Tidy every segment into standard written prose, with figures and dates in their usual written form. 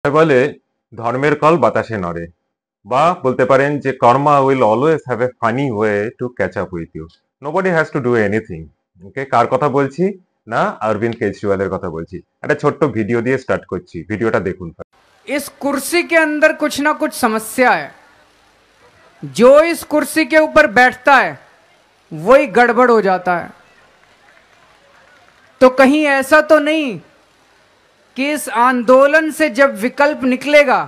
বলে ধর্মের কল বাতাসে নড়ে, বা বলতে পারেন যে karma will always have a funny way to catch up with you. Nobody has to do anything. Okay, কার কথা বলছি? না, অরবিন্দ কেজরিওয়ালের কথা বলছি। একটা ছোট্ট ভিডিও দিয়ে স্টার্ট করছি, ভিডিওটা দেখুন। इस कुर्सी के अंदर कुछ ना कुछ समस्या है। जो इस कुर्सी के ऊपर बैठता है वही गड़बड़ हो जाता है। तो कहीं ऐसा तो नहीं कि इस आंदोलन से जब विकल्प निकलेगा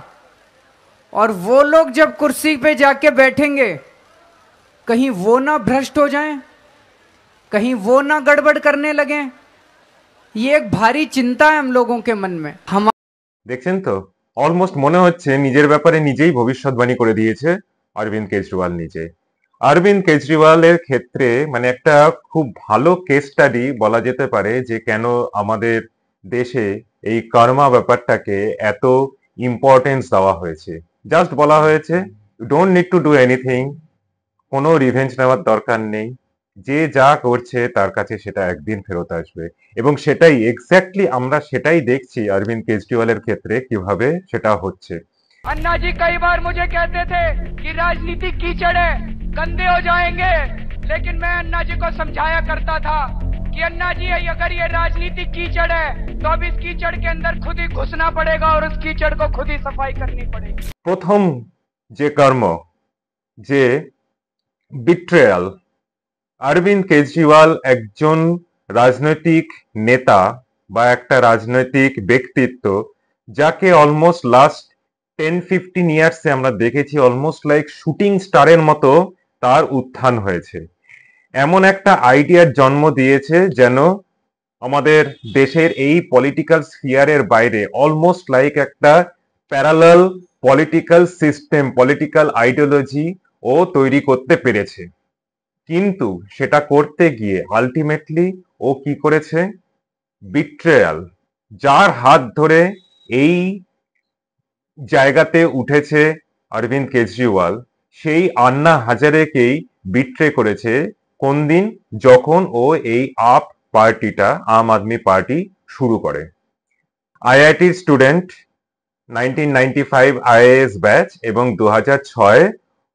और वो लोग जब कुर्सी पे जाके बैठेंगे, कहीं वो ना भ्रष्ट हो जाएं, कहीं वो ना गड़बड़ करने लगें। ये एक भारी चिंता है हम लोगों के मन में। हम দেখছেন তো, অলমোস্ট মনে হচ্ছে নিজের ব্যাপারে নিজেই ভবিষ্যৎবাণী করে দিয়েছে অরবিন্দ কেজরিওয়াল নিজে। অরবিন্দ কেজরিওয়ালের ক্ষেত্রে মানে একটা খুব ভালো কেস স্টাডি বলা যেতে পারে যে কেন আমাদের দেশে এই কর্মা ব্যাপারটাকে এত ইম্পর্টেন্স দেওয়া হয়েছে। জাস্ট বলা হয়েছে don't need to do anything, কোনো রিভেঞ্জ নেওয়ার দরকার নেই, যে যা করছে তার কাছে সেটা একদিন ফেরত আসবে। এবং সেটাই এক্স্যাক্টলি আমরা সেটাই দেখছি অরবিন্দ কেজরিওয়ালের ক্ষেত্রে কিভাবে সেটা হচ্ছে। अन्ना जी कई बार मुझे कहते थे कि राजनीति कीचड़ है, गंदे हो जाएंगे, लेकिन मैं अन्ना जी को समझाया करता था कि अन्ना जी अगर ये राजनीति कीचड़ है तो अब इस कीचड़ के अंदर खुद ही घुसना पड़ेगा और उस कीचड़ को खुद ही सफाई करनी पड़ेगी। প্রথম যে কর্ম, যে বিট্রেয়াল, অরবিন্দ কেজরিওয়াল একজন রাজনৈতিক নেতা বা একটা রাজনৈতিক ব্যক্তিত্ব যাকে অলমোস্ট লাস্ট 10-15 ইয়ার্সে আমরা দেখেছি অলমোস্ট লাইক শুটিং স্টারের মতো তার উত্থান হয়েছে। এমন একটা আইডিয়ার জন্ম দিয়েছে যেন আমাদের দেশের এই পলিটিক্যাল স্ফিয়ারের বাইরে অলমোস্ট লাইক একটা parallel political system, political ideology ও তৈরি করতে পেরেছে। কিন্তু সেটা করতে গিয়ে আলটিমেটলি ও কি করেছে? বিট্রেয়াল। যার হাত ধরে এই জায়গাতে উঠেছে অরবিন্দ কেজরিওয়াল, সেই আন্না হাজারেকেই বিট্রে করেছে। কোন দিন? যখন ও এই আপ পার্টিটা, আম আদমি পার্টি শুরু করে। আইআইটির স্টুডেন্ট, 1995 আইএএস ব্যাচ, এবং 2006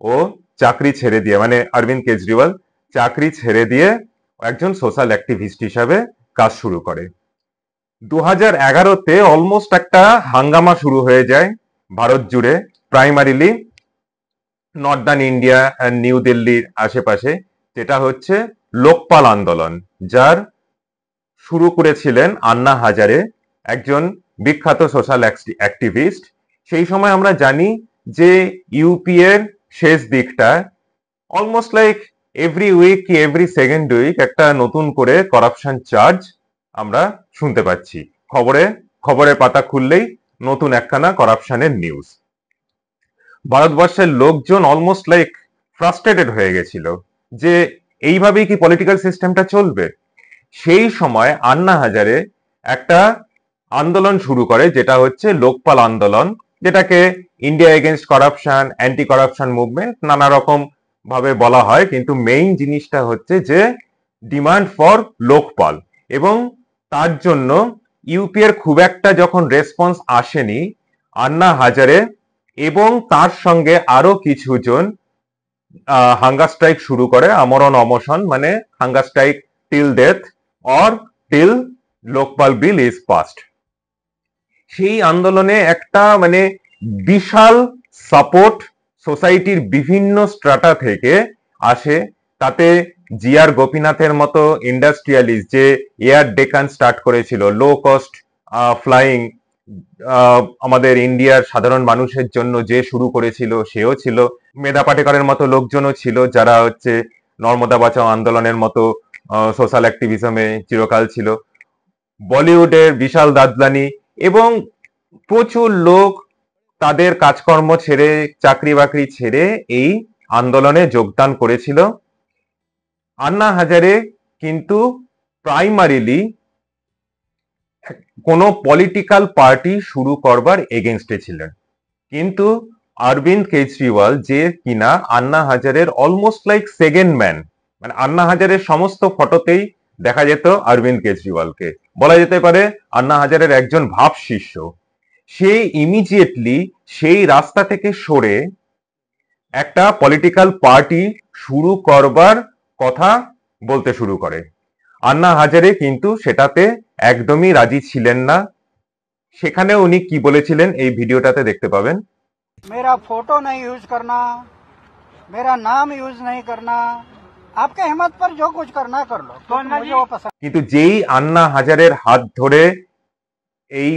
ও চাকরি ছেড়ে দিয়ে, মানে অরবিন্দ কেজরিওয়াল চাকরি ছেড়ে দিয়ে একজন সোশ্যাল অ্যাক্টিভিস্ট হিসাবে কাজ শুরু করে। 2011-তে অলমোস্ট একটা হাঙ্গামা শুরু হয়ে যায় ভারত জুড়ে, প্রাইমারিলি নর্দার্ন ইন্ডিয়া আর নিউ দিল্লির আশেপাশে, যেটা হচ্ছে লোকপাল আন্দোলন, যার শুরু করেছিলেন আন্না হাজারে, একজন বিখ্যাত সোশ্যাল অ্যাক্টিভিস্ট। সেই সময় আমরা জানি যে ইউপি এর শেষ দিকটা অলমোস্ট লাইক এভরি উইক কি এভরি সেকেন্ড উইক একটা নতুন করে করাপশন চার্জ আমরা শুনতে পাচ্ছি। খবরের পাতা খুললেই নতুন একখানা করাপশনের নিউজ। ভারতবর্ষের লোকজন অলমোস্ট লাইক ফ্রাস্ট্রেটেড হয়ে গেছিল যে এইভাবেই কি পলিটিক্যাল সিস্টেমটা চলবে। সেই সময় আন্না হাজারে একটা আন্দোলন শুরু করে, যেটা হচ্ছে লোকপাল আন্দোলন, যেটাকে India against corruption, anti corruption movement নানা রকম ভাবে বলা হয়, কিন্তু মেইন জিনিসটা হচ্ছে যে ডিমান্ড ফর লোকপাল। এবং তার জন্য ইউপি এর খুব একটা যখন রেসপন্স আসেনি, আন্না হাজারে এবং তার সঙ্গে আরো কিছুজন হাঙ্গার স্ট্রাইক শুরু করে, আমরণ অমশন, মানে hunger strike till death or till Lokpal bill is past. সেই আন্দোলনে একটা মানে বিশাল সাপোর্ট সোসাইটির বিভিন্ন স্ট্রাটা থেকে আসে। তাতে জিআর গোপীনাথের মতো ইন্ডাস্ট্রিয়ালিস্ট, যে এয়ার ডেকান স্টার্ট করেছিল, লো কস্ট ফ্লাইং আমাদের ইন্ডিয়ার সাধারণ মানুষের জন্য যে শুরু করেছিল, সেও ছিল। মেধা পাটেকরের মতো লোকজনও ছিল, যারা হচ্ছে নর্মদা বাঁচাও আন্দোলনের মতো সোশ্যাল অ্যাক্টিভিজমে চিরকাল ছিল। বলিউডের বিশাল দাদলানি এবং প্রচুর লোক তাদের কাজকর্ম ছেড়ে, চাকরি বাকরি ছেড়ে এই আন্দোলনে যোগদান করেছিল। আন্না হাজারে কিন্তু প্রাইমারিলি কোনো পলিটিক্যাল পার্টি শুরু করবার এগেনস্টে ছিলেন। কিন্তু অরবিন্দ কেজরিওয়াল, যে কিনা আন্না হাজারের অলমোস্ট লাইক সেকেন্ড ম্যান, মানে আন্না হাজারের সমস্ত ফটোতেই দেখা যেত অরবিন্দ কেজরিওয়ালকে, বলা যেতে পারে আন্না হাজারের একজন ভাব শিষ্য। সে ইমিডিয়েটলি সেই রাস্তা থেকে সরে একটা পলিটিক্যাল পার্টি শুরু করবার কথা বলতে শুরু করে। আন্না হাজারে কিন্তু সেটাতে একদমই রাজি ছিলেন না। সেখানে উনি কি বলেছিলেন এই ভিডিওটাতে দেখতে পাবেন। मेरा फोटो नहीं यूज करना, मेरा नाम यूज नहीं करना, आपके हिम्मत पर जो कुछ करना कर लो, तो मुझे वो पसंद। কিন্তু যেই আন্না হাজারের হাত ধরে এই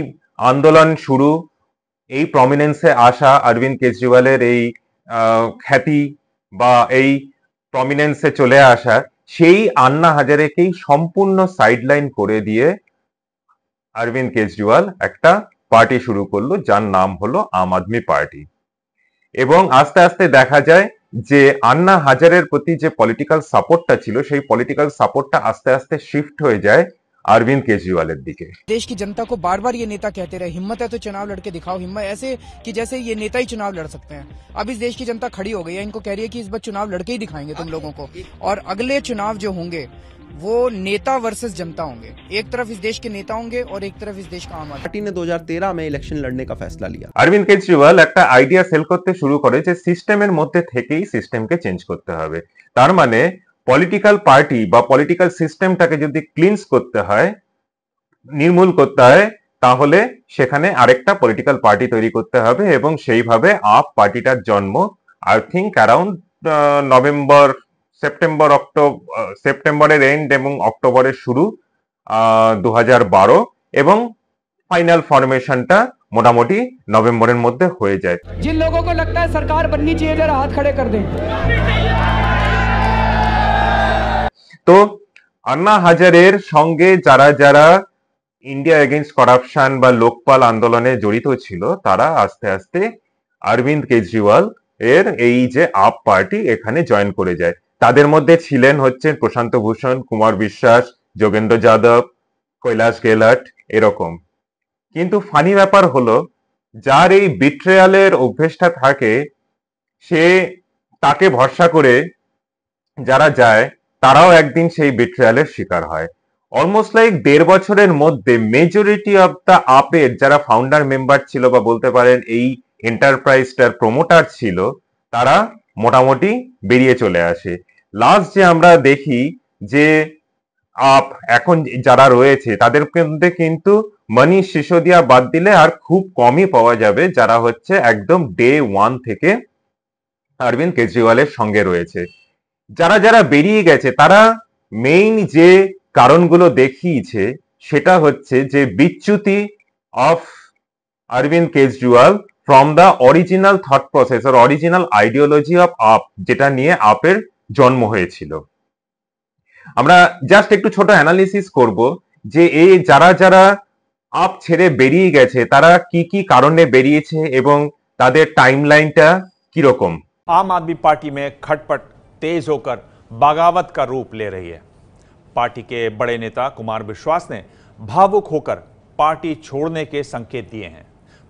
আন্দোলন শুরু, এই প্রমিনেন্সে আসা অরবিন্দ কেজরিওয়ালের এই খ্যাতি বা এই প্রমিনেন্সে চলে আসা, সেই আন্না হাজারেকেই সম্পূর্ণ সাইডলাইন করে দিয়ে অরবিন্দ কেজরিওয়াল একটা পার্টি শুরু করলো যার নাম হলো আম আদমি পার্টি। এবং আস্তে আস্তে দেখা যায় যে আন্না হাজারের প্রতি যে পলিটিক্যাল সাপোর্টটা ছিল সেই পলিটিক্যাল সাপোর্টটা আস্তে আস্তে শিফট হয়ে যায় अरविंद केजरीवाल दिखे। देश की जनता को बार बार ये नेता कहते रहे हिम्मत है तो चुनाव लड़के दिखाओ, हिम्मत ऐसे कि जैसे ये नेता ही चुनाव लड़ सकते हैं। अब इस देश की जनता खड़ी हो गई है, इनको कह रही है कि इस बार चुनाव लड़के ही दिखाएंगे तुम लोगों को, और अगले चुनाव जो होंगे वो नेता वर्सेस जनता होंगे। एक तरफ इस देश के नेता होंगे और एक तरफ इस देश का आम आदमी। पार्टी ने 2013 में इलेक्शन लड़ने का फैसला लिया। अरविंद केजरीवाल একটা আইডিয়া সেল করতে শুরু করে যে সিস্টেমের মধ্যে থেকেই সিস্টেমকে চেঞ্জ করতে হবে। তার মানে পলিটিক্যাল পার্টি বা পলিটিক্যাল সিস্টেমটাকে যদি ক্লিনস করতে হয়, নির্মূল করতে হয়, তাহলে সেখানে আরেকটা পলিটিক্যাল পার্টি তৈরি করতে হবে। এবং সেইভাবে আপ পার্টিটার জন্ম আই থিঙ্ক অ্যারাউন্ড নভেম্বর, সেপ্টেম্বরের এন্ড এবং অক্টোবরের শুরু 2012, এবং ফাইনাল ফরমেশনটা মোটামুটি নভেম্বরের মধ্যে হয়ে যায়। जिन लोगों को लगता है सरकार बननी चाहिए जरा हाथ खड़े कर दें। তো আন্না হাজারের সঙ্গে যারা যারা ইন্ডিয়া এগেইনস্ট করাপশন বা লোকপাল আন্দোলনে জড়িত ছিল তারা আস্তে আস্তে অরবিন্দ কেজরিওয়াল এর এই যে আপ পার্টি এখানে জয়েন করে যায়। তাদের মধ্যে ছিলেন হচ্ছেন প্রশান্ত ভূষণ, কুমার বিশ্বাস, যোগেন্দ্র যাদব, কৈলাস গেহলট এরকম। কিন্তু ফানি ব্যাপার হলো যার এই বিট্রেয়ালের অভ্যেসটা থাকে, সে তাকে ভরসা করে যারা যায় তারাও একদিন সেই বিট্রেয়ালের শিকার হয়। অলমোস্ট লাইক 1.5 বছরের মধ্যে মেজরিটি অফ দা আপের যারা ফাউন্ডার মেম্বার ছিল বা বলতে পারেন এই এন্টারপ্রাইজটার প্রমোটার ছিল, তারা মোটামুটি বেরিয়ে চলে আসে। লাস্ট যে আমরা দেখি যে আপ এখন যারা রয়েছে তাদের মধ্যে কিন্তু মনীষ সিসোদিয়া বাদ দিলে আর খুব কমই পাওয়া যাবে যারা হচ্ছে একদম ডে 1 থেকে অরবিন্দ কেজরিওয়ালের সঙ্গে রয়েছে। যারা যারা বেরিয়ে গেছে তারা মেইন যে কারণগুলো দেখিয়েছে সেটা হচ্ছে যে বিচ্যুতি of Arvind Kejriwal from the original thought process আর অরিজিনাল আইডিওলজি অফ আপ, যেটা নিয়ে আপের জন্ম হয়েছিল। আমরা জাস্ট একটু ছোট অ্যানালিসিস করব যে এই যারা যারা আপ ছেড়ে বেরিয়ে গেছে তারা কি কি কারণে বেরিয়েছে এবং তাদের টাইমলাইনটা কিরকম। आम आदमी पार्टी में खटपट तेज होकर बगावत का रूप ले रही है। पार्टी के बड़े नेता कुमार विश्वास ने भावुक होकर पार्टी छोड़ने के संकेत दिए हैं।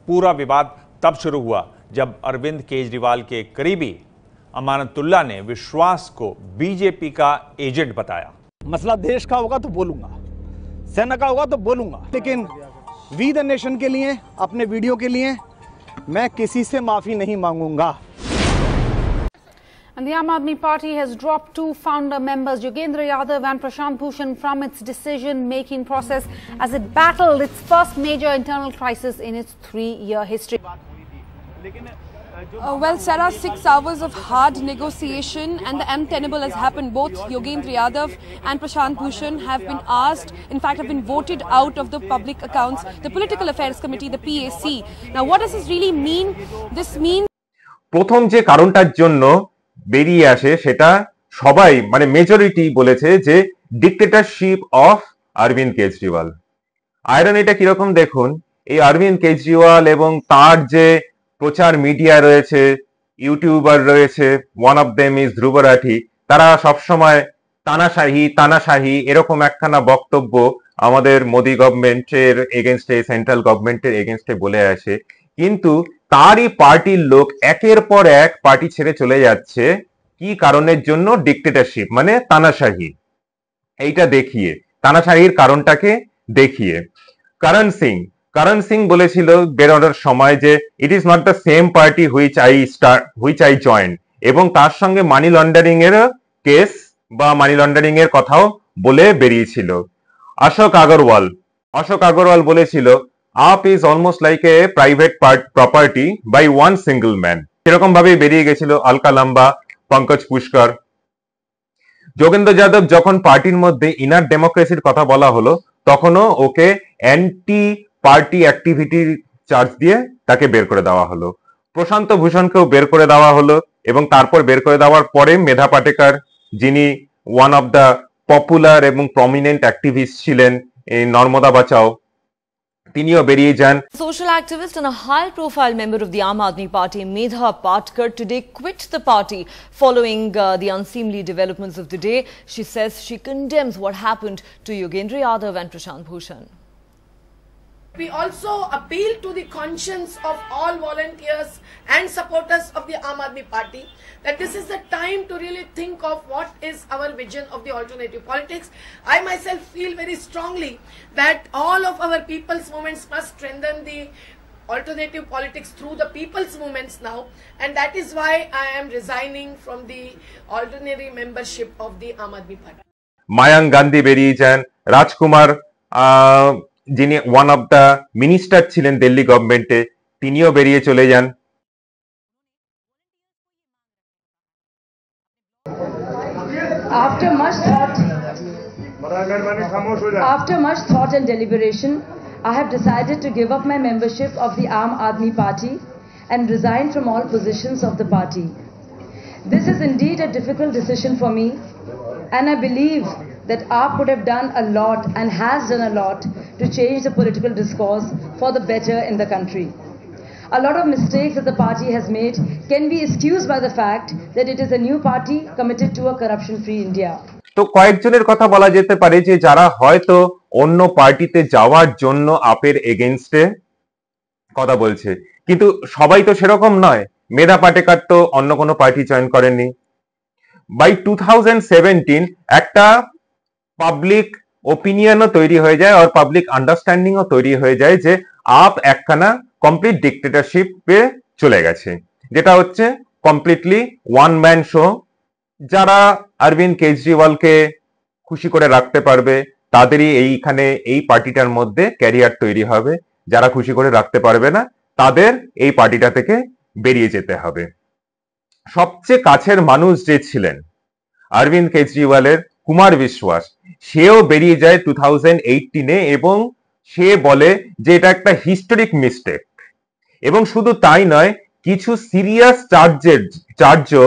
पूरा विवाद तब शुरू हुआ जब अरविंद केजरीवाल के करीबी अमानतुल्ला ने विश्वास को बीजेपी का एजेंट बताया। मसला देश का होगा तो बोलूंगा, सेना का होगा तो बोलूंगा, लेकिन वी द नेशन के लिए, अपने वीडियो के लिए मैं किसी से माफी नहीं मांगूंगा। And the Aam Aadmi Party has dropped 2 founder members, Yogendra Yadav and Prashant Bhushan, from its decision-making process as it battled its first major internal crisis in its 3-year history. Well, Sarah, 6 hours of hard negotiation and the untenable has happened. Both Yogendra Yadav and Prashant Bhushan have been asked, in fact have been voted out of the Public Accounts, the Political Affairs Committee, the PAC. Now, what does this really mean? This means প্রথম যে কারণটার জন্য বেরিয়ে আসে সেটা সবাই মানে majority বলেছে যে ডিক্টেটরশিপ অফ অরবিন্দ কেজরিওয়াল। আয়রনিটা কিরকম দেখুন, এই অরবিন্দ কেজরিওয়াল এবং তার যে প্রচার মিডিয়া রয়েছে, ইউটিউবার রয়েছে, ওয়ান অফ দেম ইজ ধ্রুব রাঠি, তারা সবসময় তানাশাহি তানাশাহি এরকম একখানা বক্তব্য আমাদের মোদি গভর্নমেন্টের এগেনস্টে, সেন্ট্রাল গভর্নমেন্টের এগেনস্টে বলে আসে। কিন্তু তারই পার্টির লোক একের পর এক পার্টি ছেড়ে চলে যাচ্ছে কি কারণের জন্য? ডিক্টেটরশিপ মানে তানাশাহি, এইটা দেখিয়ে, তানাশাহির কারণটাকে দেখিয়ে। করণ সিং করণ সিং বলেছিল বেরোনোর সময় যে it is not the same party which I join, এবং তার সঙ্গে মানি লন্ডারিং এর কেস বা মানি লন্ডারিং এর কথাও বলে বেরিয়েছিল। অশোক আগরওয়াল বলেছিল AAP is almost like a private property by one single man. সেরকম ভাবেই বেরিয়ে গেছিল আলকা লাম্বা, পঙ্কজ পুষ্কর। যোগেন্দ্র যাদব যখন পার্টির মধ্যে ইনার ডেমোক্রেসির কথা বলা হলো, তখনও ওকে অ্যান্টি পার্টি অ্যাক্টিভিটির চার্জ দিয়ে তাকে বের করে দেওয়া হলো। প্রশান্ত ভূষণকেও বের করে দেওয়া হলো, এবং তারপর বের করে দেওয়ার পরে মেধা পাটেকার, যিনি ওয়ান অফ দ্য পপুলার এবং প্রমিনেন্ট অ্যাক্টিভিস্ট ছিলেন এই নর্মদা বাঁচাও, তিনিও বেরিয়ে যান। Social activist and a high-profile member of the Aam Aadmi Party, Medha Patkar, today quit the party following the unseemly developments of the day. She says she condemns what happened to Yogendra Yadav and Prashant Bhushan. We also appeal to the conscience of all volunteers and supporters of the Aam Aadmi Party that this is the time to really think of what is our vision of the alternative politics. I myself feel very strongly that all of our people's movements must strengthen the alternative politics through the people's movements now, and that is why I am resigning from the ordinary membership of the Aam Aadmi Party. Mayank Gandhi বেরিয়ে যান। রাজকুমার, যিনি one of the minister ছিলেন দিল্লি গভর্নমেন্টে, তিনিও বেরিয়ে চলে যান। After much thought and deliberation, I have decided to give up my membership of the Aam Aadmi Party and resign from all positions of the party. This is indeed a difficult decision for me, and I believe that AAP would have done a lot and has done a lot to change the political discourse for the better in the country. A lot of mistakes that the party has made can be excused by the fact that it is a new party committed to a corruption-free India. তো কয়েকজনের কথা বলা যেতে পারে যে যারা হয়তো অন্য পার্টিতে যাওয়ার জন্য আপের এগেইনস্টে কথা বলছে, কিন্তু সবাই তো সেরকম নয়। মেধা পাটেকার তো অন্য কোনো পার্টি জয়েন করেননি। বাই 2017 একটা পাবলিক ওপিনিয়নও তৈরি হয়ে যায় আর পাবলিক আন্ডারস্ট্যান্ডিংও তৈরি হয়ে যায় যে আপ একখানা কমপ্লিট ডিক্টেটরশিপে চলে গেছে, যেটা হচ্ছে কমপ্লিটলি ওয়ান ম্যান শো। যারা অরবিন্দ কেজরিওয়ালকে খুশি করে রাখতে পারবে তাদেরই এইখানে এই পার্টিটার মধ্যে ক্যারিয়ার তৈরি হবে, যারা খুশি করে রাখতে পারবে না তাদের এই পার্টিটা থেকে বেরিয়ে যেতে হবে। সবচেয়ে কাছের মানুষ যে ছিলেন অরবিন্দ কেজরিওয়ালের, কুমার বিশ্বাস, সেও বেরিয়ে যায় 2018-এ, এবং সে বলে যে এটা একটা হিস্টোরিক মিস্টেক। এবং শুধু তাই নয়, কিছু সিরিয়াস চার্জও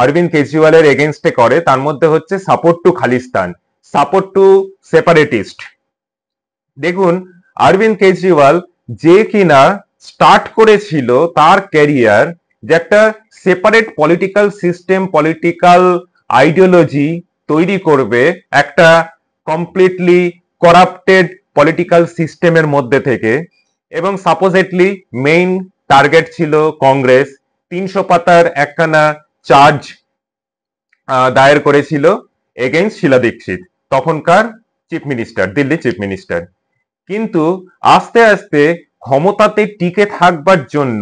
অরবিন্দ কেজরিওয়ালের এগেনস্টে করে। তার মধ্যে হচ্ছে support to Khalistan, support to separatist. দেখুন, অরবিন্দ কেজরিওয়াল যে কিনা স্টার্ট করেছিল তার ক্যারিয়ার যে একটা separate political system, political ideology তৈরি করবে একটা কমপ্লিটলি করাপ্টেড পলিটিক্যাল সিস্টেমের মধ্যে থেকে, এবং সাপোজেটলি মেইন টার্গেট ছিল কংগ্রেস। 300 পাতার একখানা চার্জ দায়ের করেছিল এগেইনস্ট শিলা দীক্ষিত, তখনকার chief minister, Delhi chief minister. কিন্তু আস্তে আস্তে ক্ষমতাতে টিকে থাকবার জন্য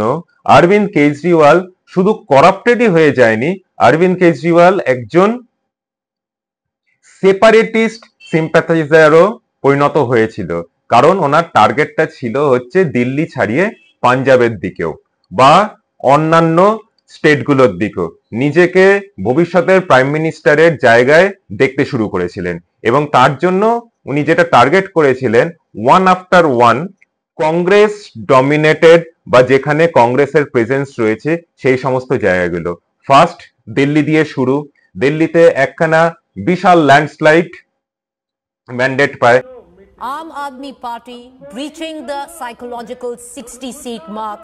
অরবিন্দ কেজরিওয়াল শুধু করাপ্টেডই হয়ে যায়নি, অরবিন্দ কেজরিওয়াল একজন সেপারেটিস্ট সিম্প্যাথাইজারও পরিণত হয়েছিল, কারণ ওনার টার্গেটটা ছিল হচ্ছে দিল্লি ছাড়িয়ে পাঞ্জাবের দিকেও বা অন্যান্য স্টেটগুলোর দিকেও নিজেকে ভবিষ্যতের প্রাইম মিনিস্টারের জায়গায় দেখতে শুরু করেছিলেন। এবং তার জন্য উনি যেটা টার্গেট করেছিলেন, one after one Congress dominated বা যেখানে কংগ্রেসের প্রেজেন্স রয়েছে সেই সমস্ত জায়গাগুলো। ফার্স্ট দিল্লি দিয়ে শুরু, দিল্লিতে একখানা বিশাল ল্যান্ডস্লাইড ম্যান্ডেট পায়। Aam Aadmi Party breaching the psychological 60-seat mark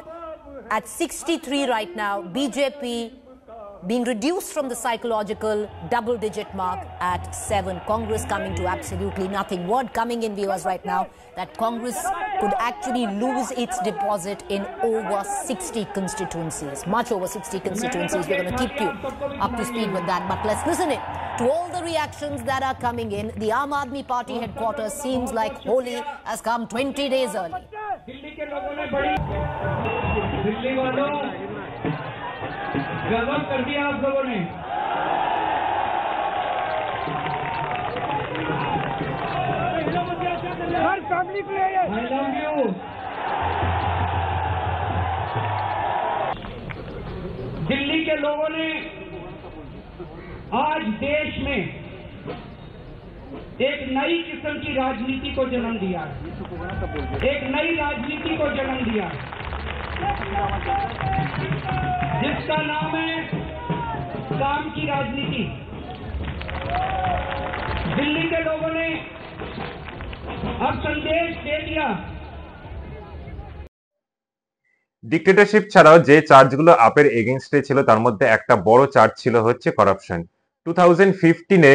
at 63 right now. BJP being reduced from the psychological double-digit mark at 7. Congress coming to absolutely nothing. Word coming in, viewers, right now that Congress could actually lose its deposit in over 60 constituencies. Much over 60 constituencies. We're going to keep you up to speed with that. But let's listen in to all the reactions that are coming in. The Aam Aadmi Party headquarters seems like Holi has come 20 days early. के लोगों ने बड़ी दिल्ली वालों गजब कर दिया आप लोगों ने। I love you। दिल्ली के लोगों ने आज देश में एक नई किस्म की राजनीति को जन्म दिया, एक नई राजनीति को जन्म दिया जिसका नाम है काम की राजनीति। दिल्ली के लोगों ने अब संदेश दे दिया। ডিক্টেটরশিপ ছাড়াও যে চার্জগুলো আপের এগেইনস্টে ছিল তার মধ্যে একটা বড় চার্জ ছিল হচ্ছে করাপশন। 2015-এ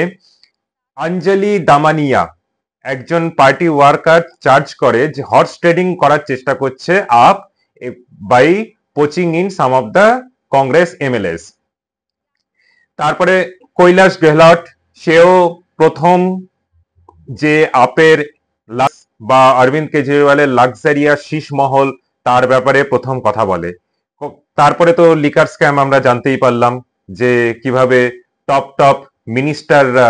অঞ্জলি দামানিয়া একজন পার্টি ওয়ার্কার চার্জ করে যে হর্স ট্রেডিং করার চেষ্টা করছে AAP by poaching in some of the Congress MLAs. তারপরে কৈলাস গেহলট সেও প্রথম যে আপের বা অরবিন্দ কেজরিওয়ালের লাক্সারিয়াস শীষমহল তার ব্যাপারে প্রথম কথা বলে। তারপরে তো লিকার স্ক্যাম আমরা জানতেই পারলাম যে কিভাবে টপ মিনিস্টাররা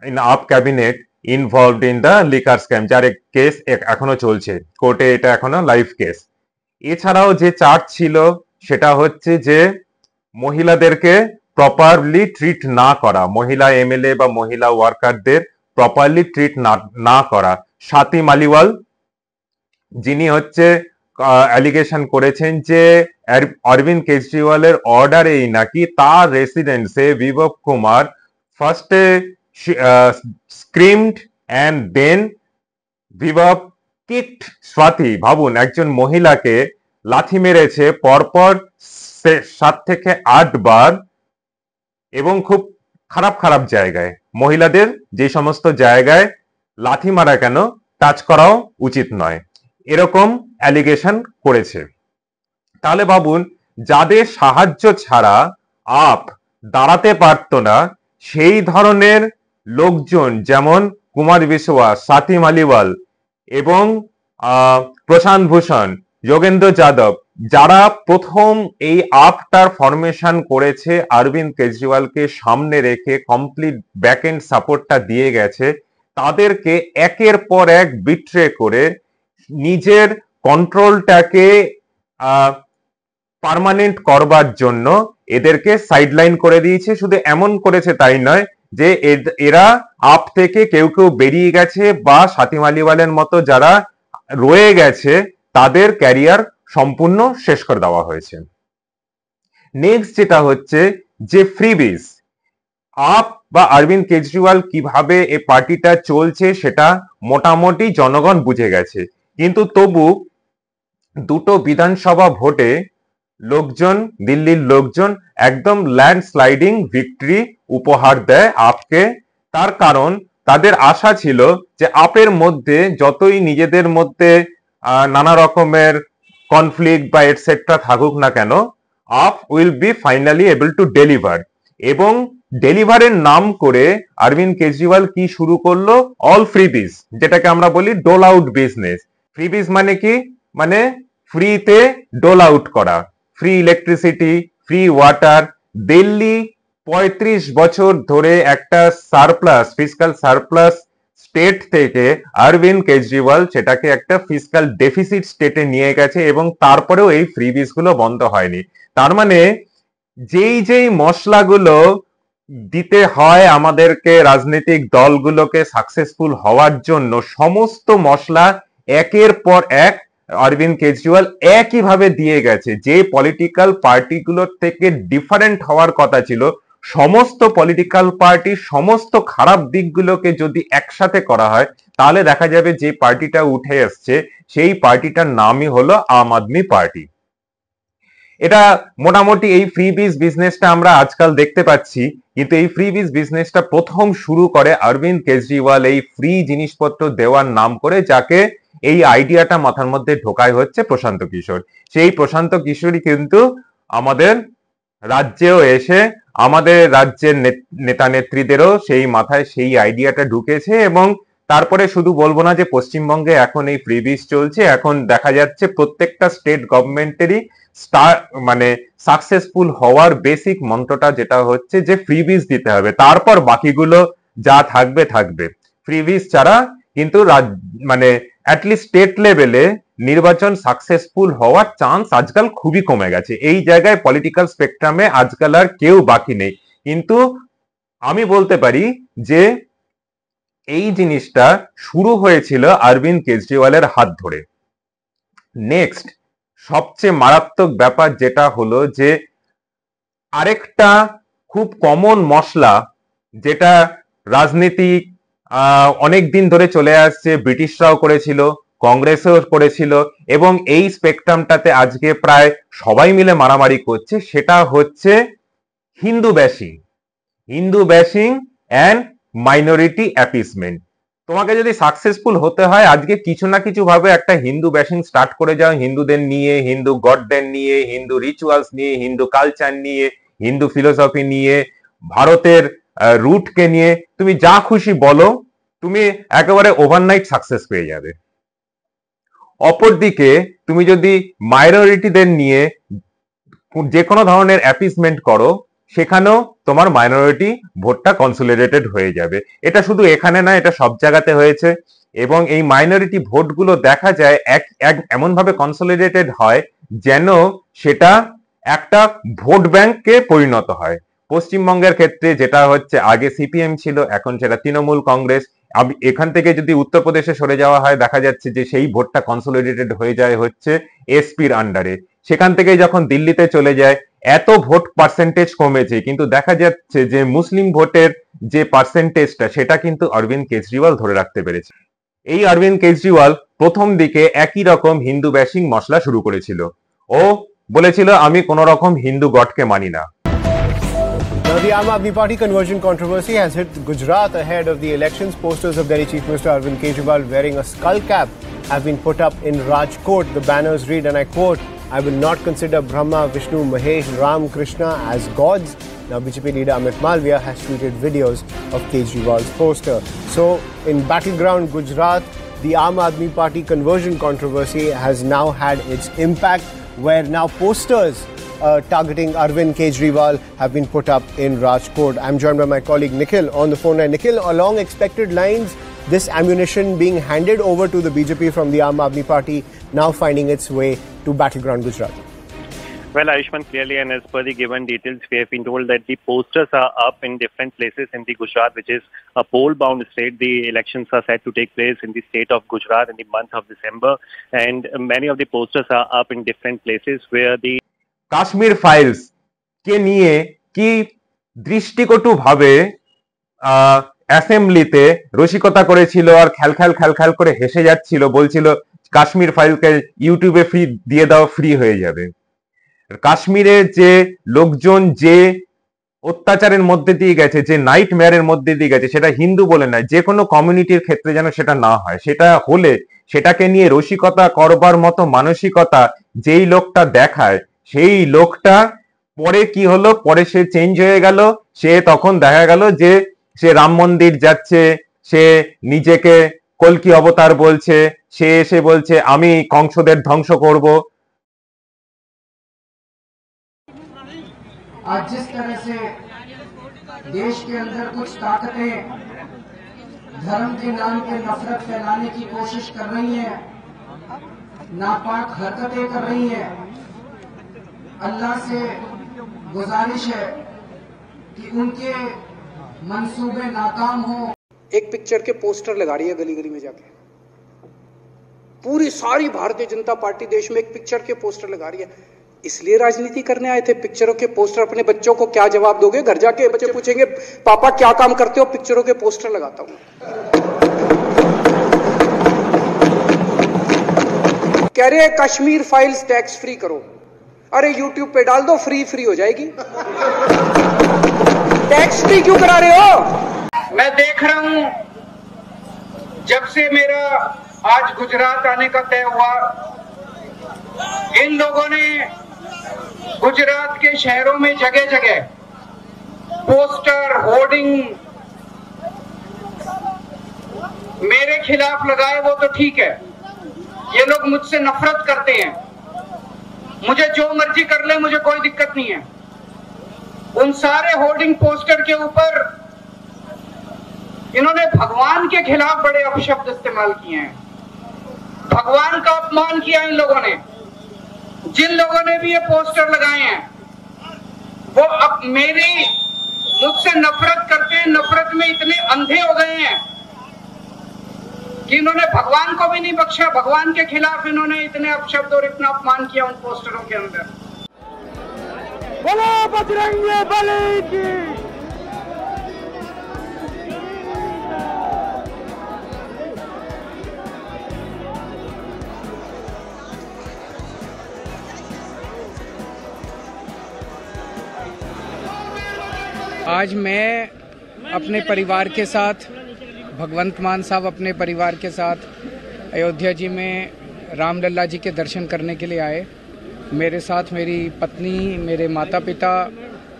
in up cabinet involved in the liquor scam, যার কেস এখনো চলছে কোর্টে, এটা এখনো লাইভ কেস। এছাড়াও যে চার্জ ছিল সেটা হচ্ছে যে মহিলাদেরকে প্রপারলি ট্রিট না করা, মহিলা এমএলএ বা মহিলা ওয়ার্কারদের প্রপারলি ট্রিট না করা। স্বাতি মালিওয়াল যিনি হচ্ছে অ্যালিগেশন করেছেন যে অরবিন্দ কেজরিওয়ালের অর্ডারেই নাকি তার রেসিডেন্সে বিভব কুমার ফার্স্টে স্ক্রিমড অ্যান্ড দেন বিভব কিকড স্বাতি। ভাবুন, একজন মহিলাকে লাথি মেরেছে পরপর 7 থেকে 8 বার এবং খুব খারাপ জায়গায়। মহিলাদের যে সমস্ত জায়গায় লাথি মারা কেন, টাচ করাও উচিত নয়, এরকম অ্যালিগেশন করেছে। তাহলে ভাবুন, যাদের সাহায্য ছাড়া আপ দাঁড়াতে পারত না সেই ধরনের লোকজন যেমন কুমার বিশ্বাস, স্বাতি মালিওয়াল এবং প্রশান্ত ভূষণ, যোগেন্দ্র যাদব, যারা প্রথম এই আপটার ফরমেশন করেছে অরবিন্দ কেজরিওয়ালকে সামনে রেখে কমপ্লিট ব্যাকএন্ড সাপোর্টটা দিয়ে গেছে, তাদেরকে একের পর এক বিট্রে করে নিজের কন্ট্রোলটাকে পার্মানেন্ট করবার জন্য এদেরকে সাইডলাইন করে দিয়েছে। শুধু এমন করেছে তাই নয় যে এরা আপ থেকে কেউ বেরিয়ে গেছে বা স্বাতি মালিওয়ালের মতো যারা রয়ে গেছে তাদের ক্যারিয়ার সম্পূর্ণ শেষ করে দেওয়া হয়েছে। নেক্সট যেটা হচ্ছে যে ফ্রিবিজ, আপ বা অরবিন্দ কেজরিওয়াল কিভাবে এই পার্টিটা চলছে সেটা মোটামুটি জনগণ বুঝে গেছে, কিন্তু তবু দুটো বিধানসভা ভোটে লোকজন, দিল্লির লোকজন একদম ল্যান্ডস্লাইডিং ভিক্টরি উপহার দেয় আপকে। তার কারণ তাদের আশা ছিল যে আপের মধ্যে যতই নিজেদের মধ্যে নানা রকমের কনফ্লিক্ট বা এটসেট্রা থাকুক না কেন, up will be finally able to deliver. এবং ডেলিভারের নাম করে অরবিন্দ কেজরিওয়াল কি শুরু করলো, অল ফ্রিবিজ, যেটাকে আমরা বলি ডোল আউট বিজনেস। ফ্রিবিজ মানে কি, মানে ফ্রিতে ডোল আউট করা, free electricity, free water. Delhi 35 বছর ধরে একটা সারপ্লাস, ফিসকাল সারপ্লাস স্টেট থেকে অরবিন্দ কেজরিওয়াল সেটাকে একটা ফিসকাল ডেফিসিট স্টেটে নিয়ে গেছে এবং তারপরেও এই ফ্রিবিজ গুলো বন্ধ হয়নি। তার মানে যেই মশলাগুলো দিতে হয় আমাদেরকে রাজনৈতিক দলগুলোকে সাকসেসফুল হওয়ার জন্য, সমস্ত মশলা একের পর এক অরবিন্দ কেজরিওয়াল একইভাবে দিয়ে গেছে। যে পলিটিক্যাল পার্টিগুলোর থেকে ডিফারেন্ট হওয়ার কথা ছিল, সমস্ত পলিটিক্যাল পার্টি সমস্ত খারাপ দিকগুলোকে যদি একসাথে করা হয় তাহলে দেখা যাবে যে পার্টিটা উঠে আসছে সেই পার্টিটার নামই হলো আম আদমি পার্টি। এটা মোটামুটি এই ফ্রিবিজ বিজনেসটা আমরা আজকাল দেখতে পাচ্ছি, কিন্তু এই ফ্রিবিজ বিজনেসটা প্রথম শুরু করে অরবিন্দ কেজরিওয়াল এই ফ্রি জিনিসপত্র দেওয়ার নাম করে, যাকে এই আইডিয়াটা মাথার মধ্যে ঢোকায় হচ্ছে প্রশান্ত কিশোর। সেই প্রশান্ত কিশোরই কিন্তু আমাদের রাজ্যেও এসে আমাদের রাজ্যের নেতা নেত্রীদেরও সেই মাথায় সেই আইডিয়াটা ঢুকেছে এবং তারপরে শুধু বলবো না যে পশ্চিমবঙ্গে এখন এই ফ্রিবিজ চলছে, এখন দেখা যাচ্ছে প্রত্যেকটা স্টেট গভর্নমেন্টেরই মানে সাকসেসফুল হওয়ার বেসিক মন্ত্রটা যেটা হচ্ছে যে ফ্রিবিজ দিতে হবে, তারপর বাকিগুলো যা থাকবে থাকবে। ফ্রিবিজ ছাড়া কিন্তু মানে অ্যাটলিস্ট স্টেট লেভেলে নির্বাচন সাকসেসফুল হওয়ার চান্স আজকাল খুবই কমে গেছে। এই জায়গায় পলিটিক্যাল স্পেকট্রামে আজকাল আর কেউ বাকি নেই। কিন্তু আমি বলতে পারি যে এই জিনিসটা শুরু হয়েছিল অরবিন্দ কেজরিওয়ালের হাত ধরে। নেক্সট সবচেয়ে মারাত্মক ব্যাপার যেটা হলো যে আরেকটা খুব কমন মশলা যেটা রাজনীতিক অনেক দিন ধরে চলে আসছে, ব্রিটিশরাও করেছিল, কংগ্রেসও করেছিল, এবং এই স্পেকট্রামটাতে আজকে প্রায় সবাই মিলে মারামারি করছে, সেটা হচ্ছে Hindu bashing and minority appeasement. তোমাকে যদি সাকসেসফুল হতে হয় আজকে কিছু না কিছু ভাবে একটা হিন্দু ব্যাশিং স্টার্ট করে যাও, হিন্দুদের নিয়ে, হিন্দু গডদের নিয়ে, হিন্দু রিচুয়ালস নিয়ে, হিন্দু কালচার নিয়ে, হিন্দু ফিলোসফি নিয়ে, ভারতের রুটকে নিয়ে, তুমি যা খুশি বলো, তুমি একেবারে ওভারনাইট সাকসেস পেয়ে যাবে। অপরদিকে তুমি যদি মাইনরিটিদের নিয়ে যে কোনো ধরনের অ্যাপিসমেন্ট করো, সেখানেও তোমার মাইনরিটি ভোটটা কনসোলিডেটেড হয়ে যাবে। এটা শুধু এখানে না, এটা সব জায়গাতে হয়েছে, এবং এই মাইনরিটি ভোটগুলো দেখা যায় এমন ভাবে কনসোলিডেটেড হয় যেন সেটা একটা ভোট ব্যাংকে পরিণত হয়। পশ্চিমবঙ্গের ক্ষেত্রে যেটা হচ্ছে, আগে সিপিএম ছিল, এখন সেটা তৃণমূল কংগ্রেস। এখান থেকে যদি উত্তরপ্রদেশে সরে যাওয়া হয়, দেখা যাচ্ছে যে সেই ভোটটা কনসোলিডেটেড হয়ে যায় হচ্ছে এসপির আন্ডারে। সেখান থেকে যখন দিল্লিতে চলে যায়, এত ভোট পার্সেন্টেজ কমেছে, কিন্তু দেখা যাচ্ছে যে মুসলিম ভোটের যে পার্সেন্টেজটা সেটা কিন্তু অরবিন্দ কেজরিওয়াল ধরে রাখতে পেরেছে। এই অরবিন্দ কেজরিওয়াল প্রথম দিকে একই রকম হিন্দু ব্যাশিং মশলা শুরু করেছিল। ও বলেছিল আমি কোন রকম হিন্দু গডকে মানি না। Now, the Aam Aadmi Party conversion controversy has hit Gujarat ahead of the elections. Posters of Delhi Chief Minister Arvind Kejriwal wearing a skull cap have been put up in Rajkot. The banners read, and I quote, "I will not consider Brahma, Vishnu, Mahesh, Ram, Krishna as gods." Now, BJP leader Amit Malviya has tweeted videos of Kejriwal's poster. So, in battleground Gujarat, the Aam Aadmi Party conversion controversy has now had its impact, where now posters targeting Arvind Kejriwal have been put up in Rajkot. I'm joined by my colleague Nikhil on the phone. And Nikhil, along expected lines, this ammunition being handed over to the BJP from the Aam Aadmi Party now finding its way to battleground Gujarat. Well, Ayushman, clearly, and as per the given details, we have been told that the posters are up in different places in the Gujarat, which is a poll-bound state. The elections are set to take place in the state of Gujarat in the month of December, and many of the posters are up in different places where the Kashmir files কে নিয়ে কি দৃষ্টিকটু ভাবে অ্যাসেম্বলিতে রসিকতা করেছিল, আর খ্যাল করে হেসে যাচ্ছিল, বলছিল কাশ্মীর ফাইলকে ইউটিউবে ফ্রি দিয়ে দাও, ফ্রি হয়ে যাবে। কাশ্মীরের যে লোকজন যে অত্যাচারের মধ্যে দিয়ে গেছে, যে নাইট মেয়ারের মধ্যে দিয়ে গেছে, সেটা হিন্দু বলে নয়, যে কোনো কমিউনিটির ক্ষেত্রে যেন সেটা না হয়। সেটা হলে সেটাকে নিয়ে রসিকতা করবার মতো মানসিকতা যেই লোকটা দেখায়, সেই লোকটা পরে কি হলো, পরে সে চেঞ্জ হয়ে গেল। সে তখন দেখা গেল যে সে রাম মন্দির যাচ্ছে, সে নিজেকে কল্কি অবতার বলছে, সে এসে বলছে আমি কংসদের ধ্বংস করব। आज जिस तरह से देश के अंदर कुछ ताकतें धर्म के नाम पे नफरत फैलाने की कोशिश कर रही हैं, नापाक हरकतें कर रही हैं, अल्लाह से गुजारिश है कि उनके मंसूबे नाकाम हो। एक पिक्चर के पोस्टर लगा रही है गली गली में जाके, पूरी सारी भारतीय जनता पार्टी देश में एक पिक्चर के पोस्टर लगा रही है। इसलिए राजनीति करने आए थे? पिक्चरों के पोस्टर अपने बच्चों को क्या जवाब दोगे? घर जाके बच्चे पूछेंगे पापा क्या काम करते हो? पिक्चरों के पोस्टर लगाता हूं। कह रहे हैं कश्मीर फाइल्स टैक्स फ्री करो। अरे यूट्यूब पे डाल दो, फ्री हो जाएगी। टैक्स फ्री क्यों करा रहे हो? मैं देख रहा हूं जब से मेरा आज गुजरात आने का तय हुआ, इन लोगों ने गुजरात के शहरों में जगह जगह पोस्टर, होर्डिंग मेरे खिलाफ लगाए वो तो ठीक है, ये लोग मुझसे नफरत करते हैं, मुझे जो मर्जी कर ले, मुझे कोई दिक्कत नहीं है। उन सारे होर्डिंग पोस्टर के ऊपर इन्होंने भगवान के खिलाफ बड़े अपशब्द इस्तेमाल किए हैं, भगवान का अपमान किया इन लोगों ने। जिन लोगों ने भी ये पोस्टर लगाए हैं वो अब मुझसे नफरत करते हैं, नफरत में इतने अंधे हो गए हैं कि इन्होंने भगवान को भी नहीं बख्शा। भगवान के खिलाफ इन्होंने इतने अपशब्द और इतना अपमान किया उन पोस्टरों के अंदर। बोलो बजरंग बली की। आज मैं अपने परिवार के साथ, भगवंत मान साहब अपने परिवार के साथ अयोध्या जी में रामलला जी के दर्शन करने के लिए आए। मेरे साथ मेरी पत्नी, मेरे माता पिता,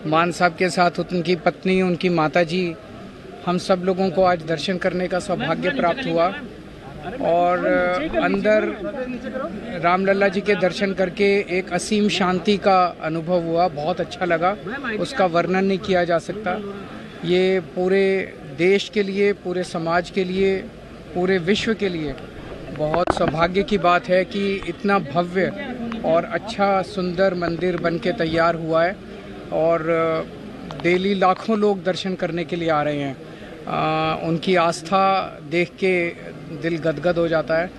मान साहब के साथ उनकी पत्नी, उनकी माता जी, हम सब लोगों को आज दर्शन करने का सौभाग्य प्राप्त हुआ और अंदर रामलला जी के दर्शन करके एक असीम शांति का अनुभव हुआ। बहुत अच्छा लगा, उसका वर्णन नहीं किया जा सकता। ये पूरे देश के लिए, पूरे समाज के लिए, पूरे विश्व के लिए बहुत सौभाग्य की बात है कि इतना भव्य और अच्छा सुंदर मंदिर बन के तैयार हुआ है और डेली लाखों लोग दर्शन करने के लिए आ रहे हैं। उनकी आस्था देख के दिल गदगद हो जाता है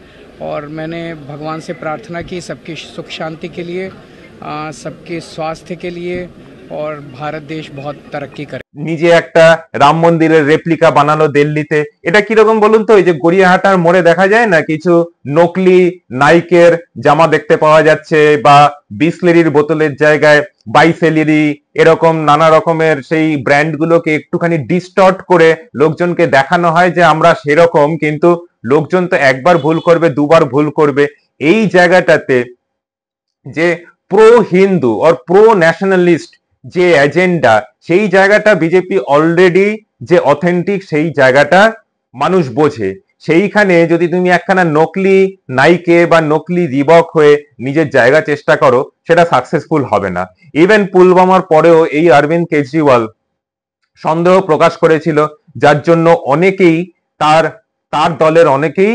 और मैंने भगवान से प्रार्थना की सबकी सुख शांति के लिए, सबके स्वास्थ्य के लिए और भारत देश बहुत तरक्की करे। নিজে একটা রাম মন্দিরের রেপ্লিকা বানানো দিল্লিতে, এটা কিরকম বলুন তো? এই যে গড়িয়াহাটার মোড়ে দেখা যায় না কিছু নকলি নাইকের জামা দেখতে পাওয়া যাচ্ছে, বা বিসলেরির বোতলের জায়গায় বাইসেলেরি, এরকম নানা রকমের সেই ব্র্যান্ডগুলোকে একটুখানি ডিস্টর্ট করে লোকজনকে দেখানো হয় যে আমরা সেরকম, কিন্তু লোকজন তো একবার ভুল করবে, দুবার ভুল করবে। এই জায়গাটাতে যে প্রো হিন্দু আর প্রো ন্যাশনালিস্ট যে এজেন্ডা, সেই জায়গাটা বিজেপি অলরেডি যে অথেন্টিক সেই জায়গাটা মানুষ বোঝে। সেইখানে যদি তুমি একখানা নকলি নাইকে বা নকলি রিবক হয়ে নিজের জায়গা চেষ্টা করো, সেটা সাকসেসফুল হবে না। ইভেন পুলওয়ামার পরেও এই অরবিন্দ কেজরিওয়াল সন্দেহ প্রকাশ করেছিল, যার জন্য অনেকেই তার দলের অনেকেই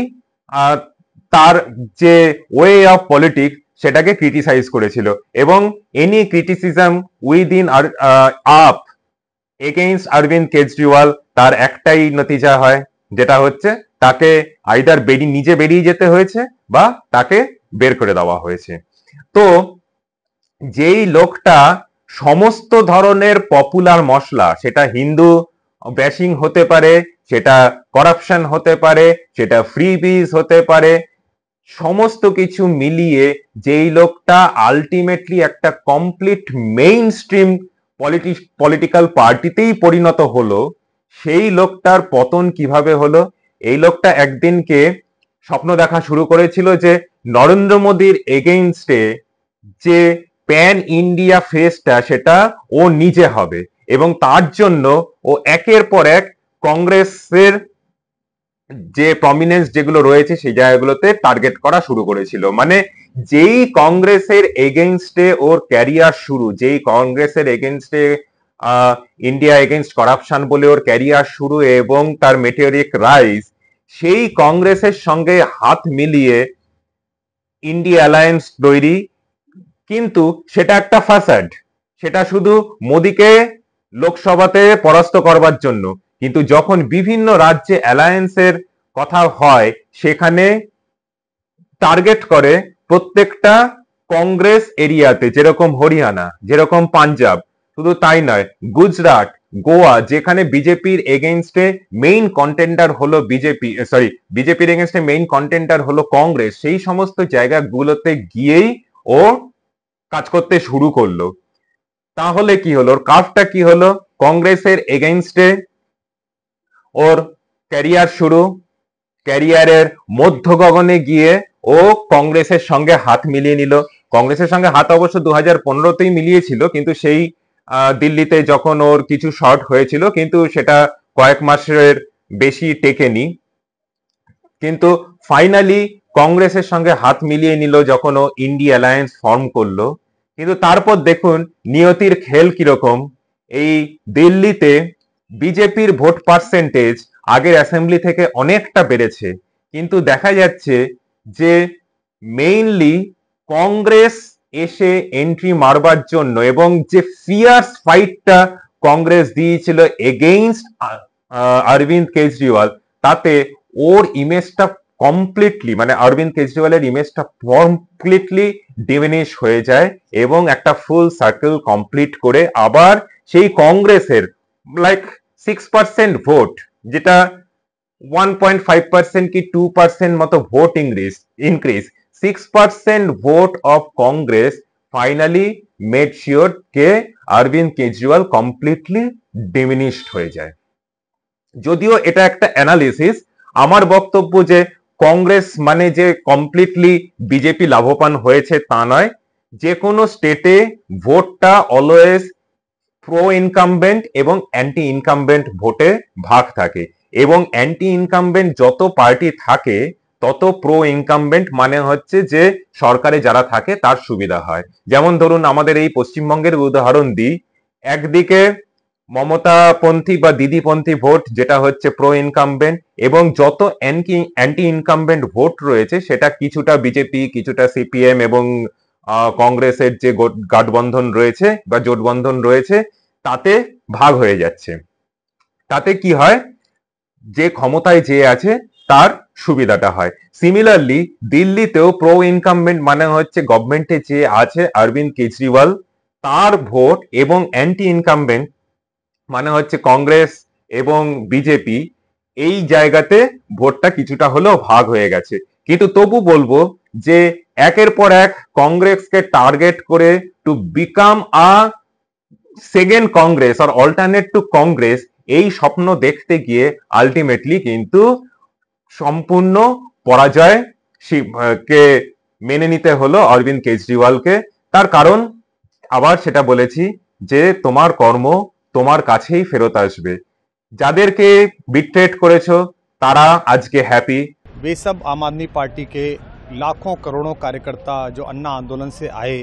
তার যে ওয়ে অফ পলিটিক্স সেটাকে ক্রিটিসাইজ করেছিল। এবং any criticism within AAP against Arvind Kejriwal, তার একটাই নতিজা হয়, যেটা হচ্ছে তাকে আইদার নিজে বেরিয়ে যেতে হয়েছে বা তাকে বের করে দেওয়া হয়েছে। তো যেই লোকটা সমস্ত ধরনের পপুলার মশলা, সেটা হিন্দু ব্যাশিং হতে পারে, সেটা করাপশন হতে পারে, সেটা ফ্রিবিজ হতে পারে, সমস্ত কিছু মিলিয়ে যেই লোকটা আলটিমেটলি একটা কমপ্লিট মেইন স্ট্রিম পলিটিক্যাল পার্টিতেই পরিণত হলো, সেই লোকটার পতন কিভাবে হলো? এই লোকটা একদিনকে স্বপ্ন দেখা শুরু করেছিল যে নরেন্দ্র মোদীর এগেইনস্টে যে প্যান ইন্ডিয়া ফেসটা সেটা ও নিজে হবে, এবং তার জন্য ও একের পর এক কংগ্রেসের যে প্রমিনেন্স যেগুলো রয়েছে সেই জায়গাগুলোতে টার্গেট করা শুরু করেছিল। মানে যেই কংগ্রেসের এগেইনস্টে ওর ক্যারিয়ার শুরু, যেই কংগ্রেসের এগেইনস্টে ইন্ডিয়া এগেইনস্ট করাপশন বলে ওর ক্যারিয়ার শুরু এবং তার মেটেরিক রাইজ, সেই কংগ্রেসের সঙ্গে হাত মিলিয়ে ইন্ডিয়া অ্যালায়েন্স তৈরি, কিন্তু সেটা একটা ফাসাড, সেটা শুধু মোদিকে লোকসভাতে পরাস্ত করবার জন্য। কিন্তু যখন বিভিন্ন রাজ্যে অ্যালায়েন্সের কথা হয়, সেখানে টার্গেট করে প্রত্যেকটা কংগ্রেস এরিয়াতে, যেরকম হরিয়ানা, যেরকম পাঞ্জাব, শুধু তাই নয় গুজরাট, গোয়া, যেখানে বিজেপির এগেইনস্টে মেইন কন্টেন্ডার হলো বিজেপির এগেইনস্টে মেইন কন্টেন্ডার হলো কংগ্রেস, সেই সমস্ত জায়গাগুলোতে গিয়েই ও কাজ করতে শুরু করলো। তাহলে কি হলো? ওর কাজটা কি হলো? কংগ্রেসের এগেইনস্টে ওর ক্যারিয়ার শুরু, ক্যারিয়ারের মধ্য গগনে গিয়ে ও কংগ্রেসের সঙ্গে হাত মিলিয়ে নিল। কংগ্রেসের সঙ্গে হাত অবশ্য 2015তেই মিলিয়েছিল, কিন্তু সেই দিল্লিতে যখন ওর কিছু শর্ট হয়েছিল, কিন্তু সেটা কয়েক মাসের বেশি টেকেনি। কিন্তু ফাইনালি কংগ্রেসের সঙ্গে হাত মিলিয়ে নিল যখন ও ইন্ডি অ্যালায়েন্স ফর্ম করলো। কিন্তু তারপর দেখুন নিয়তির খেল কিরকম। এই দিল্লিতে বিজেপির ভোট পার্সেন্টেজ আগের অ্যাসেম্বলি থেকে অনেকটা বেড়েছে, কিন্তু দেখা যাচ্ছে যে মেইনলি কংগ্রেস এসে এন্ট্রি মারবার জন্য এবং যে ফিয়ার্স ফাইটটা কংগ্রেস দিয়েছিল এগেইনস্ট অরবিন্দ কেজরিওয়াল, তাতে ওর ইমেজটা কমপ্লিটলি মানে অরবিন্দ কেজরিওয়ালের ইমেজটা কমপ্লিটলি ডিমিনিশ হয়ে যায় এবং একটা ফুল সার্কেল কমপ্লিট করে আবার সেই কংগ্রেসের লাইক 6% ভোট, যেটা 1.5% কি 2% মতো vote increase 6% vote of Congress finally made sure কে অরবিন্দ কেজরিওয়াল কমপ্লিটলি ডিমিনিশড হয়ে যায়। যদিও এটা একটা অ্যানালিসিস, আমার বক্তব্য যে কংগ্রেস মানে যে কমপ্লিটলি বিজেপি লাভবান হয়েছে তা নয়। যে কোনো স্টেটে ভোটটা অলওয়েজ প্রো ইনকামবেন্ট এবং অ্যান্টি ইনকামবেন্ট ভোটে ভাগ থাকে, এবং অ্যান্টি ইনকামবেন্ট যত পার্টি থাকে তত প্রো ইনকামবেন্ট মানে হচ্ছে যে সরকারে যারা থাকে তার সুবিধা হয়। যেমন ধরুন আমাদের এই পশ্চিমবঙ্গের উদাহরণ দিই, একদিকে মমতাপন্থী বা দিদিপন্থী ভোট যেটা হচ্ছে প্রো ইনকামবেন্ট, এবং যত অ্যান্টি ইনকামবেন্ট ভোট রয়েছে সেটা কিছুটা বিজেপি, কিছুটা সিপিএম এবং কংগ্রেসের যে গাঠবন্ধন রয়েছে বা জোটবন্ধন রয়েছে তাতে ভাগ হয়ে যাচ্ছে। তাতে কি হয়, যে ক্ষমতায় যে আছে তার সুবিধাটা হয়। সিমিলারলি দিল্লিতেও প্রো ইনকামবেন্ট মানে হচ্ছে গভর্নমেন্টে যে আছে অরবিন্দ কেজরিওয়াল তার ভোট, এবং অ্যান্টি ইনকামবেন্ট মানে হচ্ছে কংগ্রেস এবং বিজেপি, এই জায়গাতে ভোটটা কিছুটা হলেও ভাগ হয়ে গেছে। কিন্তু তবু বলবো যে একের পর এক কংগ্রেসকে টার্গেট করে to become a second Congress আর অল্টারনেট টু কংগ্রেস, এই স্বপ্ন দেখতে গিয়ে আলটিমেটলি কিন্তু সম্পূর্ণ পরাজয় কে মেনে নিতে হলো অরবিন্দ কেজরিওয়ালকে। তার কারণ আবার সেটা বলেছি যে তোমার কর্ম তোমার কাছেই ফেরত আসবে। যাদেরকে বিট্রেট করেছো তারা আজকে হ্যাপি। वे सब आम आदमी पार्टी के लाखों करोड़ों कार्यकर्ता जो अन्ना आंदोलन से आए,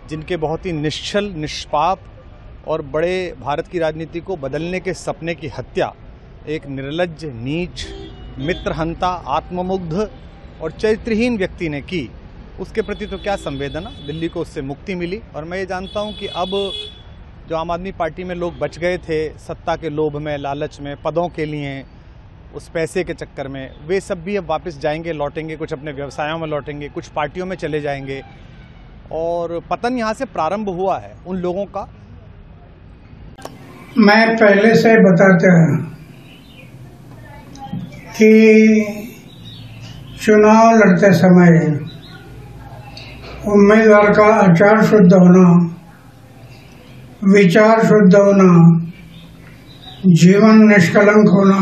जिनके बहुत ही निश्चल, निष्पाप और बड़े भारत की राजनीति को बदलने के सपने की हत्या एक निर्लज्ज, नीच, मित्रहंता, आत्ममुग्ध और चरित्रहीन व्यक्ति ने की, उसके प्रति तो क्या संवेदना। दिल्ली को उससे मुक्ति मिली, और मैं ये जानता हूँ कि अब जो आम आदमी पार्टी में लोग बच गए थे सत्ता के लोभ में, लालच में, पदों के लिए, उस पैसे के चक्कर में, वे सब भी अब वापस जाएंगे, लौटेंगे, कुछ अपने व्यवसायों में लौटेंगे, कुछ पार्टियों में चले जाएंगे, और पतन यहाँ से प्रारंभ हुआ है उन लोगों का। मैं पहले से बताता हूँ कि चुनाव लड़ते समय उम्मीदवार का आचार शुद्ध होना, विचार शुद्ध होना, जीवन निष्कलंक होना,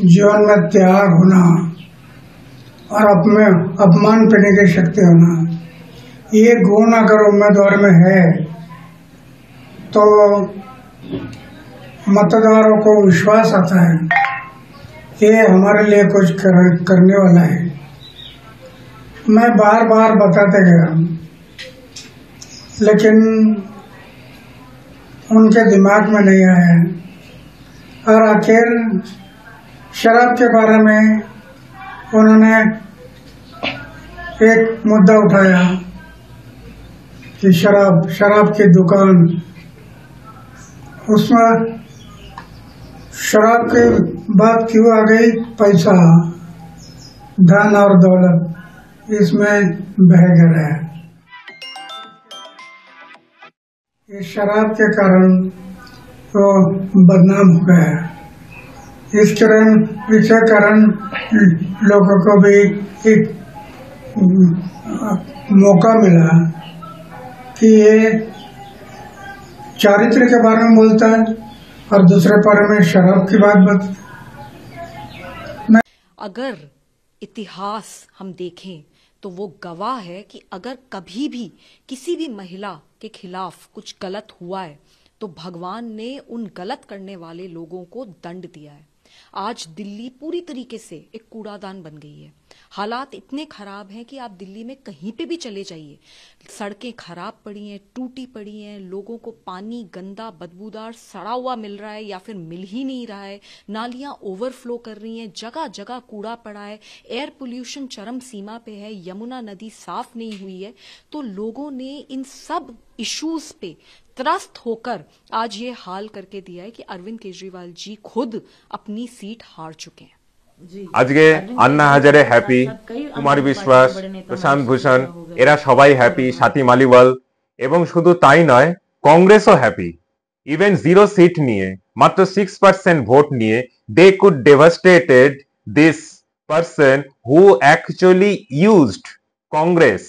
जीवन में त्याग होना और अपमान पीने की शक्ति होना, ये गुण अगर उम्मीदवार में है तो मतदारों को विश्वास आता है ये हमारे लिए कुछ करने वाला है। मैं बार बार बताते गया, लेकिन उनके दिमाग में नहीं आया, और आखिर शराब के बारे में उन्होंने एक मुद्दा उठाया कि शराब की दुकान, उसमें शराब की बात क्यों आ गई, पैसा, धन और दौलत इसमें बह गया है। इस शराब के कारण वो बदनाम हो गया। इसके कारण लोगों को भी एक मौका मिला कि ये चारित्र के बारे में बोलता है और दूसरे बारे में शराब की बात बताता। अगर इतिहास हम देखें तो वो गवाह है कि अगर कभी भी किसी भी महिला के खिलाफ कुछ गलत हुआ है तो भगवान ने उन गलत करने वाले लोगों को दंड दिया है। आज दिल्ली पूरी तरीके से एक कूड़ादान बन गई है। हालात इतने खराब हैं कि आप दिल्ली में कहीं पे भी चले जाइए, सड़कें खराब पड़ी हैं, टूटी पड़ी हैं, लोगों को पानी गंदा बदबूदार सड़ा हुआ मिल रहा है या फिर मिल ही नहीं रहा है, नालियां ओवरफ्लो कर रही हैं, जगह जगह कूड़ा पड़ा है, एयर पोल्यूशन चरम सीमा पे है, यमुना नदी साफ नहीं हुई है। तो लोगों ने इन सब इश्यूज पे त्रस्त होकर आज ये हाल करके दिया है कि अरविंद केजरीवाल जी खुद अपनी सीट हार चुके हैं। আজকে আন্না হাজারে হ্যাপি, কুমার বিশ্বাস, প্রশান্ত ভূষণ এরা সবাই হ্যাপি, স্বাতী মালিওয়াল, এবং শুধু তাই নয় কংগ্রেসও হ্যাপি। ইভেন 0 সিট নিয়ে মাত্র 6% ভোট নিয়ে they could devastated this person who actually used Congress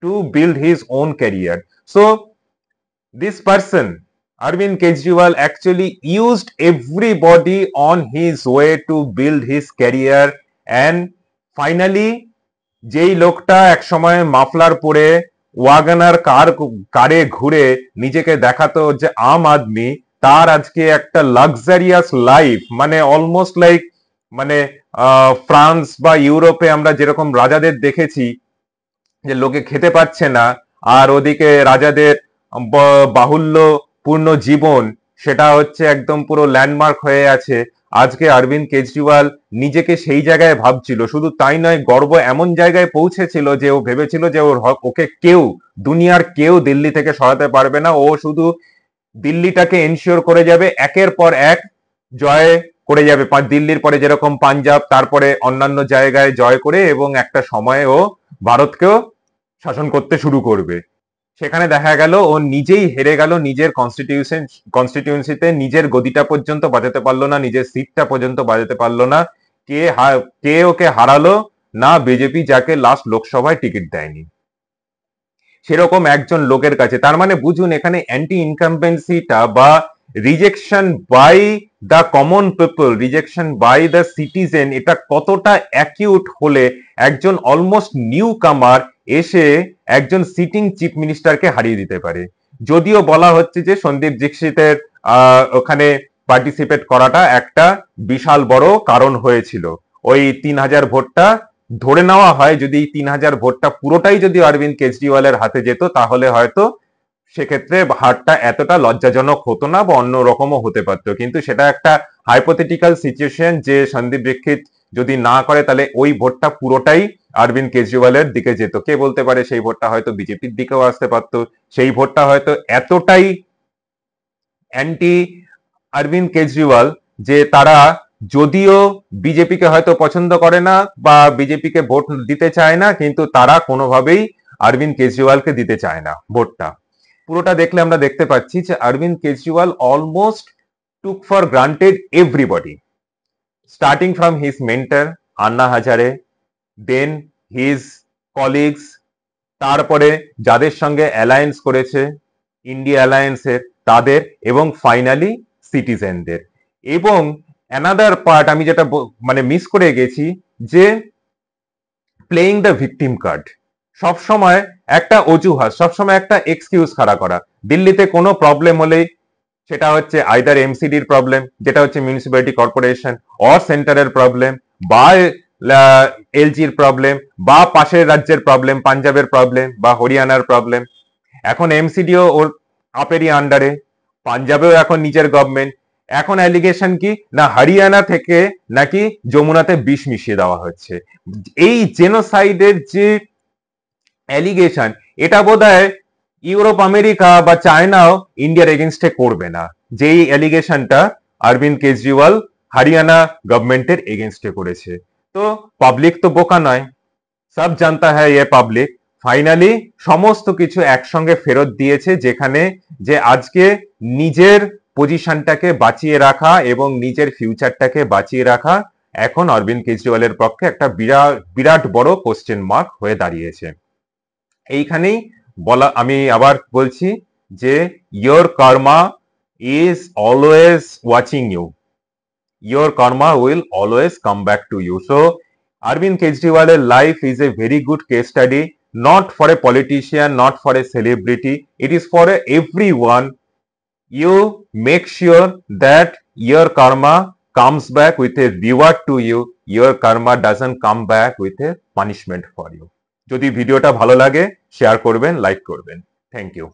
to build his own career. So this person Arvind Kejriwal actually used everybody on his way to build his career, and finally যেই লোকটা একসময় muffler পরে Wagner কারে ঘুরে নিজেকে দেখাতো যে আম আদমি, তার আজকে একটা লাক্সারিয়াস লাইফ, মানে অলমোস্ট লাইক মানে ফ্রান্স বা ইউরোপে আমরা যেরকম রাজাদের দেখেছি যে লোকে খেতে পাচ্ছে না আর ওদিকে রাজাদের বাহুল্যপূর্ণ জীবন, সেটা হচ্ছে একদম পুরো ল্যান্ডমার্ক হয়ে আছে। আজকে অরবিন্দ কেজরিওয়াল নিজেকে সেই জায়গায় ভাবছিল, শুধু তাই নয় গর্ব এমন জায়গায় পৌঁছেছিল যে ও ভেবেছিল যে ওকে কেউ, দুনিয়ার কেউ দিল্লি থেকে সরাতে পারবে না, ও শুধু দিল্লিটাকে এনশিওর করে যাবে, একের পর এক জয় করে যাবে, দিল্লির পরে যেরকম পাঞ্জাব, তারপরে অন্যান্য জায়গায় জয় করে, এবং একটা সময়ে ও ভারতকেও শাসন করতে শুরু করবে। সেখানে দেখা গেল ও নিজেই হেরে গেল, নিজের কনস্টিটিউয়েন্সিতে নিজের গদিটা পর্যন্ত বাজাতে পারলো না, নিজের সিটটা পর্যন্ত বাজাতে পারলো না। কে ওকে হারালো না? বিজেপি, যাকে লাস্ট লোকসভায় টিকিট দেয়নি, সেরকম একজন লোকের কাছে। তার মানে বুঝুন এখানে অ্যান্টি ইনকামবেন্সিটা বা rejection by the common people, rejection by the citizen, এটা কতটা অ্যাকিউট হলে একজন অলমোস্ট নিউ কামার এসে একজন সিটিং চিফ মিনিস্টারকে হারিয়ে দিতে পারে। যদিও বলা হচ্ছে যে সন্দীপ দীক্ষিতের ওখানে পার্টিসিপেট করাটা একটা বিশাল বড় কারণ হয়েছিল। ওই 3000 ভোটটা ধরে নেওয়া হয়, যদি 3000 ভোটটা পুরোটাই যদি অরবিন্দ কেজরিওয়ালের হাতে যেত তাহলে হয়তো সেক্ষেত্রে হারটা এতটা লজ্জাজনক হতো না বা অন্য রকমও হতে পারতো, কিন্তু সেটা একটা হাইপোথেটিক্যাল সিচুয়েশন যে সন্দীপ দীক্ষিত যদি না করে তাহলে ওই ভোটটা পুরোটাই অরবিন্দ কেজরিওয়ালের দিকে যেত। কে বলতে পারে সেই ভোটটা হয়তো বিজেপির দিকেও আসতে পারতো, সেই ভোটটা হয়তো এতটাই অ্যান্টি অরবিন্দ কেজরিওয়াল যে তারা যদিও বিজেপিকে হয়তো পছন্দ করে না বা বিজেপিকে ভোট দিতে চায় না, কিন্তু তারা কোনোভাবেই অরবিন্দ কেজরিওয়ালকে দিতে চায় না ভোটটা। পুরোটা দেখলে আমরা দেখতে পাচ্ছি যে Arvind Kejriwal almost took for granted everybody, starting from his mentor Anna Hazare, then his colleagues, তারপরে যাদের সঙ্গে অ্যালায়েন্স করেছে ইন্ডিয়া অ্যালায়েন্সের তাদের, এবং ফাইনালি সিটিজেনদের। এবং অ্যানাদার পার্ট আমি যেটা মানে মিস করে গেছি যে প্লেইং দ্য ভিকটিম কার্ড, সবসময় একটা অজুহাত, সবসময় একটা এক্সকিউজ খাড়া করা। দিল্লিতে কোনো প্রবলেম হলেই সেটা হচ্ছে আইদার এমসিডির প্রবলেম, যেটা হচ্ছে মিউনিসিপ্যালিটি কর্পোরেশন, অর সেন্টারের প্রবলেম, বা এলজির প্রবলেম, বা পাশের রাজ্যের প্রবলেম, পাঞ্জাবের প্রবলেম বা হরিয়ানার প্রবলেম। এখন এমসিডিও ওর আপেরই আন্ডারে, পাঞ্জাবেও এখন নিজের গভর্নমেন্ট। এখন অ্যালিগেশন কি না হরিয়ানা থেকে নাকি যমুনাতে বিষ মিশিয়ে দেওয়া হচ্ছে। এই জেনোসাইডের যে অ্যালিগেশন, এটা বোধহয় ইউরোপ, আমেরিকা বা চায়নাও ইন্ডিয়ার এগেনস্টে করবে না, যেই অ্যালিগেশনটা অরবিন্দ কেজরিওয়াল হরিয়ানা গভর্নমেন্টের এগেনস্টে করেছে। তো পাবলিক তো বোকা নয়, সব জানতা হ্যায় ये পাবলিক। ফাইনালি সমস্ত কিছু একসঙ্গে ফেরত দিয়েছে, যেখানে যে আজকে নিজের পজিশনটাকে বাঁচিয়ে রাখা এবং নিজের ফিউচারটাকে বাঁচিয়ে রাখা এখন অরবিন্দ কেজরিওয়ালের পক্ষে একটা বিরাট বড় কোশ্চেন মার্ক হয়ে দাঁড়িয়েছে। এইখানেই বলা, আমি আবার বলছি যে your karma is always watching you, your karma will always come back to you. So Arvind Kejriwal's life is a very good case study, not for a politician, not for a celebrity, it is for everyone. You make sure that your karma comes back with a reward to you, your karma doesn't come back with a punishment for you. যদি ভিডিওটা ভালো লাগে share করবেন, like করবেন। Thank you.